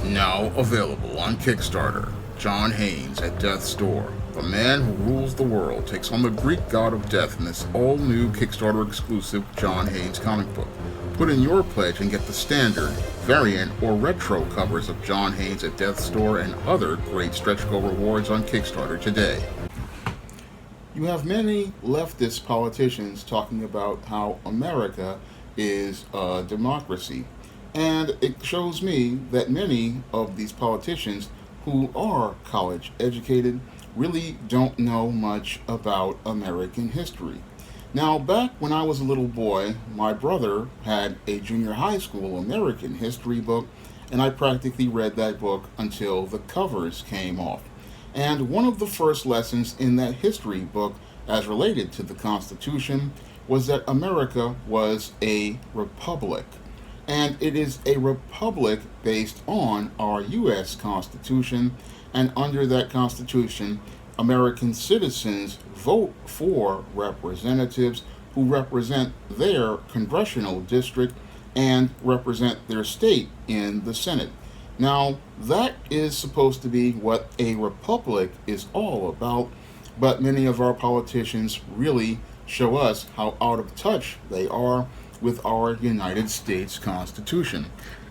Now available on Kickstarter, John Haynes at Death's Door. The man who rules the world takes on the Greek god of death in this all-new Kickstarter exclusive John Haynes comic book. Put in your pledge and get the standard, variant, or retro covers of John Haynes at Death's Door and other great stretch goal rewards on Kickstarter today. You have many leftist politicians talking about how America is a democracy. And it shows me that many of these politicians who are college educated really don't know much about American history. Now, back when I was a little boy, my brother had a junior high school American history book, and I practically read that book until the covers came off. And one of the first lessons in that history book, as related to the Constitution, was that America was a republic. And it is a republic based on our U.S. Constitution, and under that Constitution, American citizens vote for representatives who represent their congressional district and represent their state in the Senate. Now, that is supposed to be what a republic is all about, but many of our politicians really show us how out of touch they are with our United States Constitution.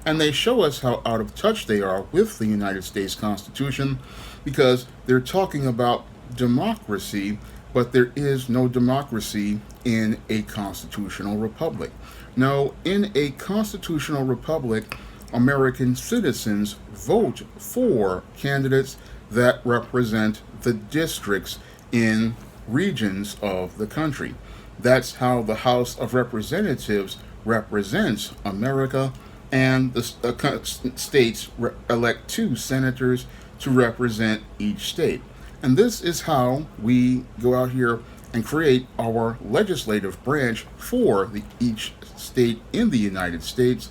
And they show us how out of touch they are with the United States Constitution because they're talking about democracy, but there is no democracy in a constitutional republic. No, in a constitutional republic, American citizens vote for candidates that represent the districts in regions of the country. That's how the House of Representatives represents America, and the states elect 2 senators to represent each state. And this is how we go out here and create our legislative branch for each state in the United States.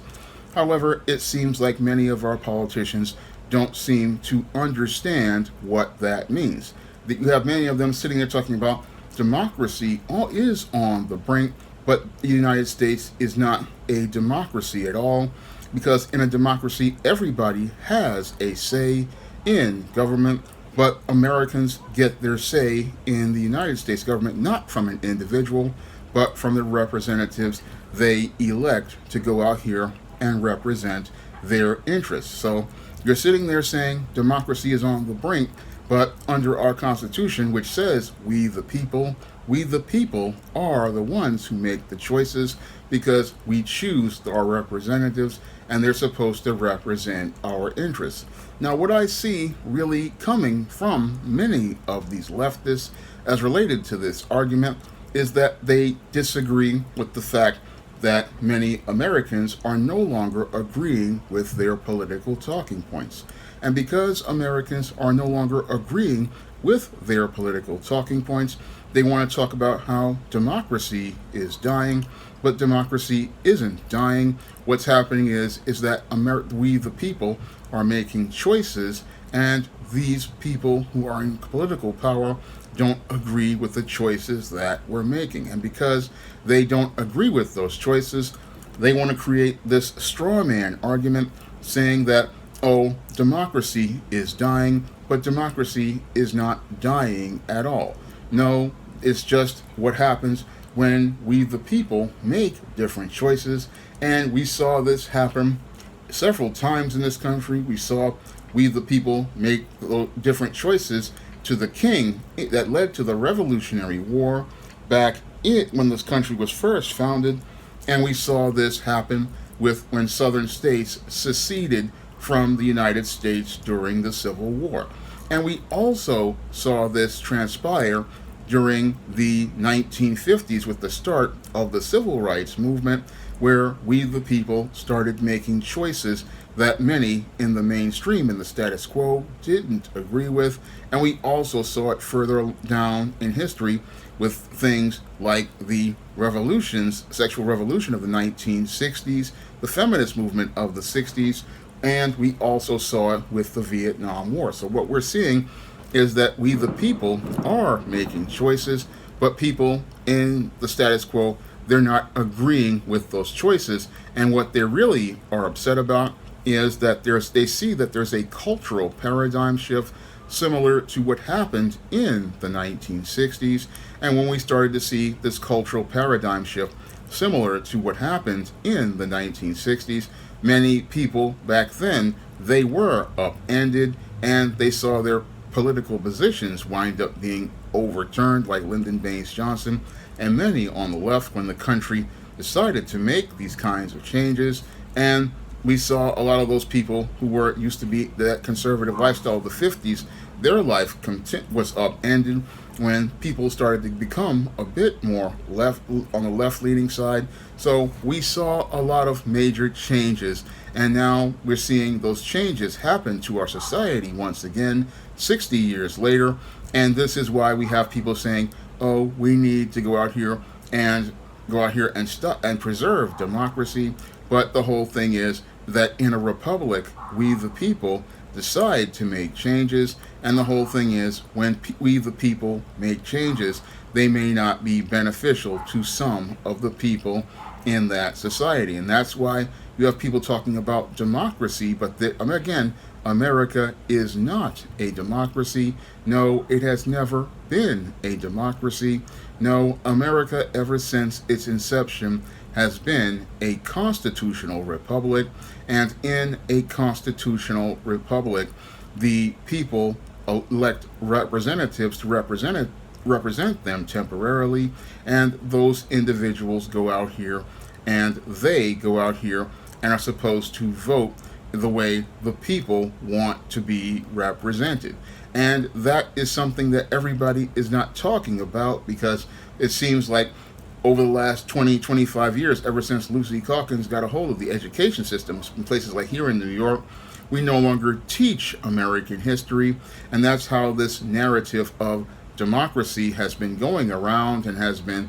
However, it seems like many of our politicians don't seem to understand what that means. You have many of them sitting there talking about democracy all is on the brink, but the United States is not a democracy at all, because in a democracy, everybody has a say in government, but Americans get their say in the United States government not from an individual, but from the representatives they elect to go out here and represent their interests. So you're sitting there saying democracy is on the brink, but under our Constitution, which says we the people are the ones who make the choices because we choose our representatives and they're supposed to represent our interests. Now, what I see really coming from many of these leftists as related to this argument is that they disagree with the fact that many Americans are no longer agreeing with their political talking points. And because Americans are no longer agreeing with their political talking points, they want to talk about how democracy is dying, but democracy isn't dying. What's happening is that we the people are making choices, and these people who are in political power don't agree with the choices that we're making. And because they don't agree with those choices, they want to create this straw man argument saying that, oh, democracy is dying, but democracy is not dying at all. No, it's just what happens when we the people make different choices, and we saw this happen several times in this country. We saw we the people make different choices to the king that led to the Revolutionary War back when this country was first founded, and we saw this happen with when southern states seceded from the United States during the Civil War. And we also saw this transpire during the 1950s with the start of the Civil Rights Movement, where we the people started making choices that many in the mainstream in the status quo didn't agree with. And we also saw it further down in history with things like the sexual revolution of the 1960s, the feminist movement of the 60s, and we also saw it with the Vietnam War. So what we're seeing is that we the people are making choices, but people in the status quo, they're not agreeing with those choices. And what they really are upset about is that they see that there's a cultural paradigm shift similar to what happened in the 1960s. And when we started to see this cultural paradigm shift similar to what happened in the 1960s, many people back then, they were upended and they saw their political positions wind up being overturned, like Lyndon Baines Johnson and many on the left, when the country decided to make these kinds of changes. And we saw a lot of those people who were used to be that conservative lifestyle of the 50s, their life was upended when people started to become a bit more left on the left leaning side. So we saw a lot of major changes, and now we're seeing those changes happen to our society once again 60 years later. And this is why we have people saying, oh, we need to go out here and stop and preserve democracy. But the whole thing is that in a republic, we the people decide to make changes, and the whole thing is when we the people make changes, they may not be beneficial to some of the people in that society. And that's why you have people talking about democracy, but again, America is not a democracy. No, it has never been a democracy. No, America, ever since its inception, has been a constitutional republic, and in a constitutional republic, the people elect representatives to represent them temporarily, and those individuals go out here and are supposed to vote the way the people want to be represented. And that is something that everybody is not talking about, because it seems like over the last 25 years, ever since Lucy Calkins got a hold of the education systems in places like here in New York, we no longer teach American history. And that's how this narrative of democracy has been going around and has been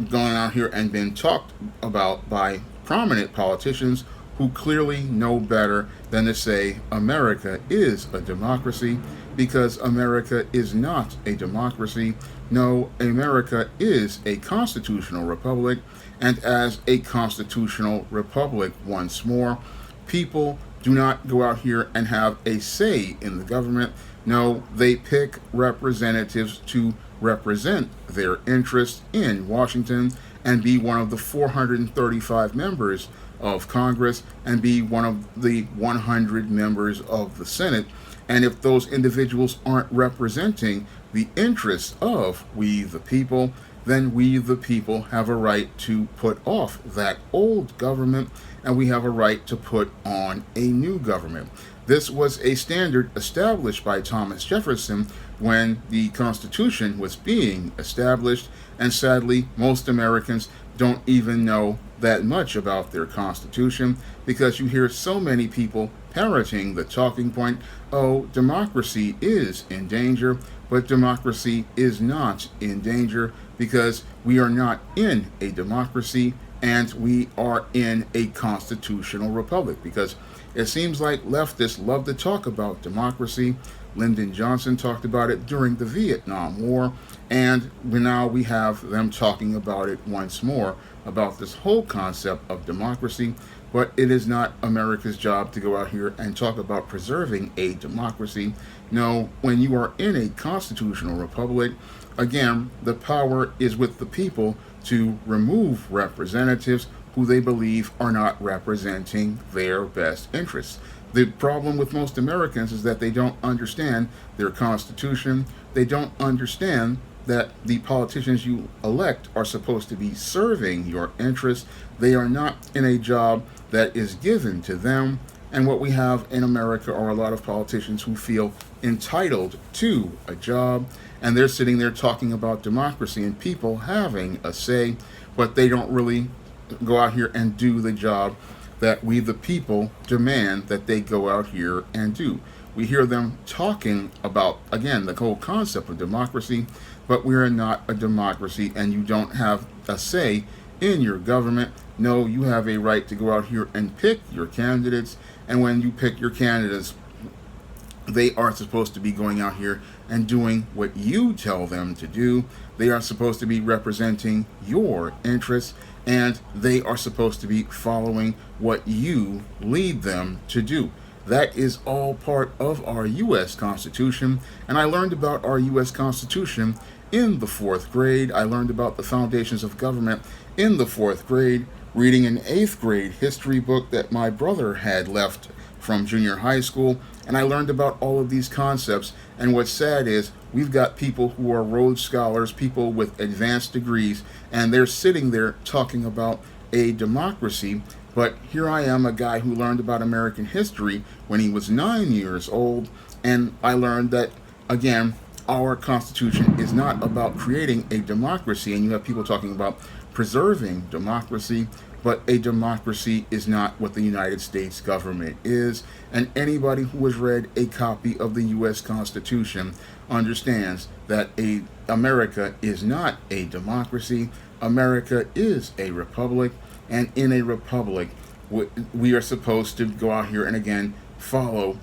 going out here and been talked about by prominent politicians who clearly know better than to say America is a democracy, because America is not a democracy. No, America is a constitutional republic, and as a constitutional republic, once more, people do not go out here and have a say in the government. No, they pick representatives to represent their interests in Washington and be one of the 435 members of Congress and be one of the 100 members of the Senate. And if those individuals aren't representing the interests of we the people, then we the people have a right to put off that old government, and we have a right to put on a new government. This was a standard established by Thomas Jefferson when the Constitution was being established, and sadly, most Americans don't even know that much about their Constitution, because you hear so many people parroting the talking point, oh, democracy is in danger, but democracy is not in danger, because we are not in a democracy and we are in a constitutional republic. Because it seems like leftists love to talk about democracy. Lyndon Johnson talked about it during the Vietnam War, and now we have them talking about it once more, about this whole concept of democracy. But it is not America's job to go out here and talk about preserving a democracy. No, when you are in a constitutional republic, again, the power is with the people to remove representatives who they believe are not representing their best interests. The problem with most Americans is that they don't understand their Constitution. They don't understand that the politicians you elect are supposed to be serving your interests. They are not in a job that is given to them. And what we have in America are a lot of politicians who feel entitled to a job, and they're sitting there talking about democracy and people having a say, but they don't really go out here and do the job that we the people demand that they go out here and do. We hear them talking about, again, the whole concept of democracy, but we are not a democracy, and you don't have a say in your government. No, you have a right to go out here and pick your candidates, and when you pick your candidates, They are supposed to be going out here and doing what you tell them to do. They are supposed to be representing your interests, and they are supposed to be following what you lead them to do. That is all part of our U.S. Constitution, and I learned about our U.S. Constitution in the fourth grade. I learned about the foundations of government in the fourth grade, reading an eighth grade history book that my brother had left from junior high school, and I learned about all of these concepts. And what's sad is we've got people who are Rhodes Scholars, people with advanced degrees, and they're sitting there talking about a democracy. But here I am, a guy who learned about American history when he was 9 years old, and I learned that, again, our Constitution is not about creating a democracy. And you have people talking about preserving democracy, but a democracy is not what the United States government is. And anybody who has read a copy of the U.S. Constitution understands that America is not a democracy. America is a republic, and in a republic, we are supposed to go out here and again follow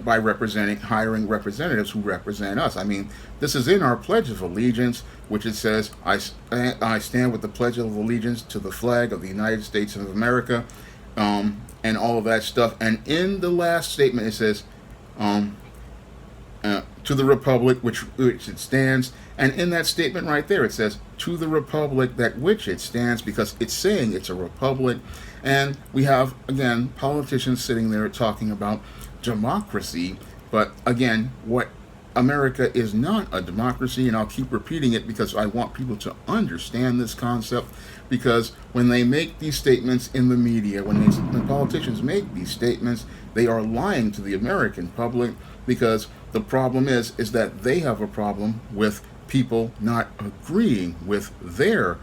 by hiring representatives who represent us. I mean, this is in our Pledge of Allegiance, which it says, I stand with the Pledge of Allegiance to the flag of the United States of America, and all of that stuff. And in the last statement, it says, to the republic which it stands. And in that statement right there, it says, to the republic that which it stands, because it's saying it's a republic. And we have, again, politicians sitting there talking about democracy. But again, what America is not a democracy, and I'll keep repeating it because I want people to understand this concept, because when they make these statements in the media, when politicians make these statements, they are lying to the American public, because the problem is that they have a problem with people not agreeing with their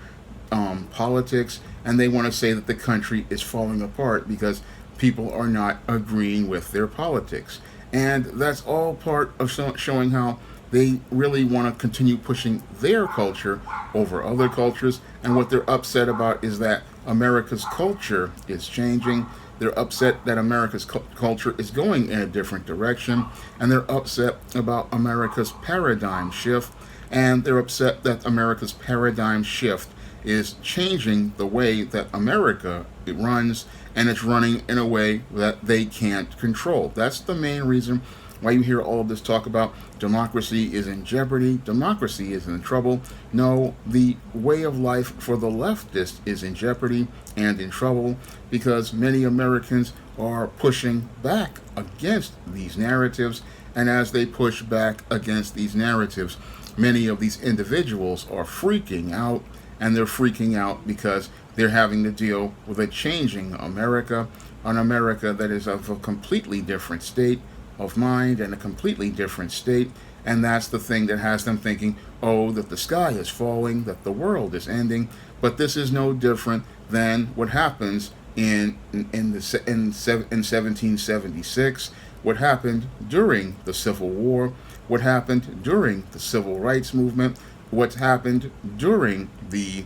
politics, and they want to say that the country is falling apart because people are not agreeing with their politics. And that's all part of showing how they really want to continue pushing their culture over other cultures. And what they're upset about is that America's culture is changing. They're upset that America's culture is going in a different direction. And they're upset about America's paradigm shift. And they're upset that America's paradigm shift is changing the way that America runs, and it's running in a way that they can't control. That's the main reason why you hear all of this talk about democracy is in jeopardy, democracy is in trouble. No, the way of life for the leftist is in jeopardy and in trouble, because many Americans are pushing back against these narratives, and as they push back against these narratives, many of these individuals are freaking out. And they're freaking out because they're having to deal with a changing America, an America that is of a completely different state of mind and a completely different state. And that's the thing that has them thinking, oh, that the sky is falling, that the world is ending. But this is no different than what happens in 1776, what happened during the Civil War, what happened during the Civil Rights Movement, what happened during the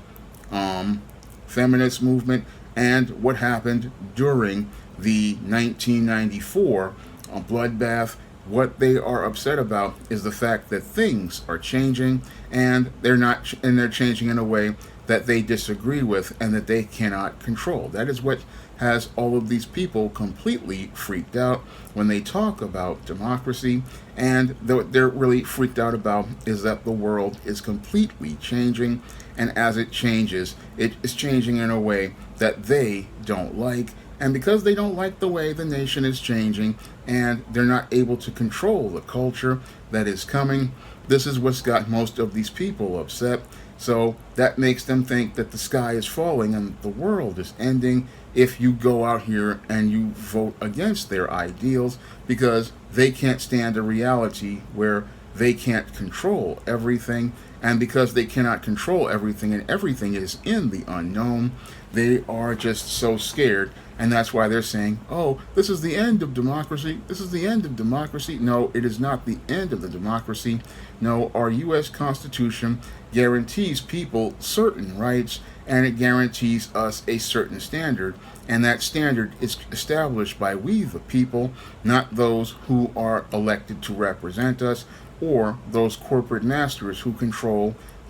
feminist movement, and what happened during the 1994 bloodbath. What they are upset about is the fact that things are changing, and they're changing in a way that they disagree with and that they cannot control. That is what has all of these people completely freaked out when they talk about democracy. And what they're really freaked out about is that the world is completely changing, and as it changes, it is changing in a way that they don't like. And because they don't like the way the nation is changing, and they're not able to control the culture that is coming, this is what's got most of these people upset. So that makes them think that the sky is falling and the world is ending if you go out here and you vote against their ideals, because they can't stand a reality where they can't control everything. And because they cannot control everything and everything is in the unknown, they are just so scared. And that's why they're saying, oh, this is the end of democracy. This is the end of democracy. No, it is not the end of the democracy. No, our U.S. Constitution guarantees people certain rights, and it guarantees us a certain standard, and that standard is established by we the people, not those who are elected to represent us, or those corporate masters who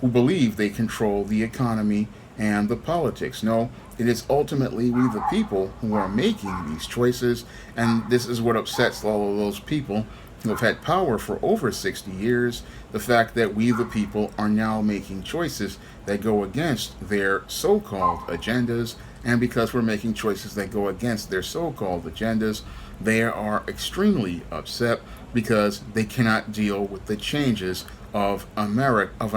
believe they control the economy and the politics. No, it is ultimately we the people who are making these choices, and this is what upsets all of those people who have had power for over 60 years, the fact that we the people are now making choices that go against their so-called agendas, and because we're making choices that go against their so-called agendas, they are extremely upset because they cannot deal with the changes of an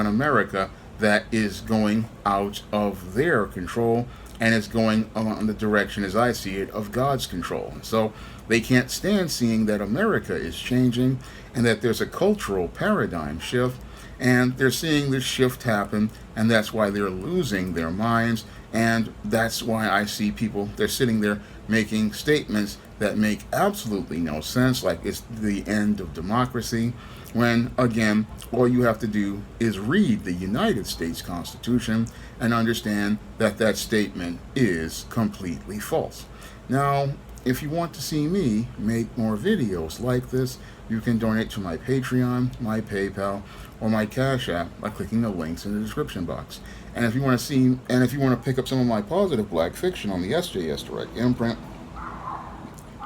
America that is going out of their control and is going in the direction, as I see it, of God's control. And so they can't stand seeing that America is changing and that there's a cultural paradigm shift, and they're seeing this shift happen, and that's why they're losing their minds, and that's why I see people, they're sitting there making statements that make absolutely no sense, like it's the end of democracy, when, again, all you have to do is read the United States Constitution and understand that that statement is completely false. Now, if you want to see me make more videos like this, you can donate to my Patreon, my PayPal, or my Cash App by clicking the links in the description box. And if you want to pick up some of my positive black fiction on the SJS Direct imprint,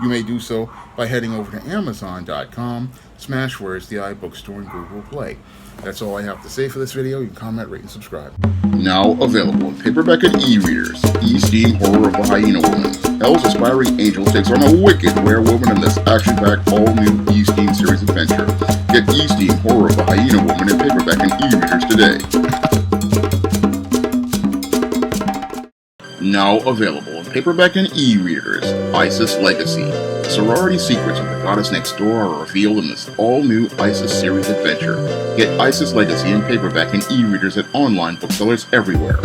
you may do so by heading over to Amazon.com, Smashwords, the iBookstore, and Google Play. That's all I have to say for this video. You can comment, rate, and subscribe. Now available in paperback and e-readers, E-Steam Horror of the Hyena Woman. Hell's aspiring angel takes on a wicked werewolf in this action-packed all-new E-Steam series adventure. Get E-Steam Horror of the Hyena Woman in paperback and e-readers today. Now available in paperback and e-readers, ISIS Legacy. Sorority secrets of the goddess next door are revealed in this all-new ISIS series adventure. Get ISIS Legacy in paperback and e-readers at online booksellers everywhere.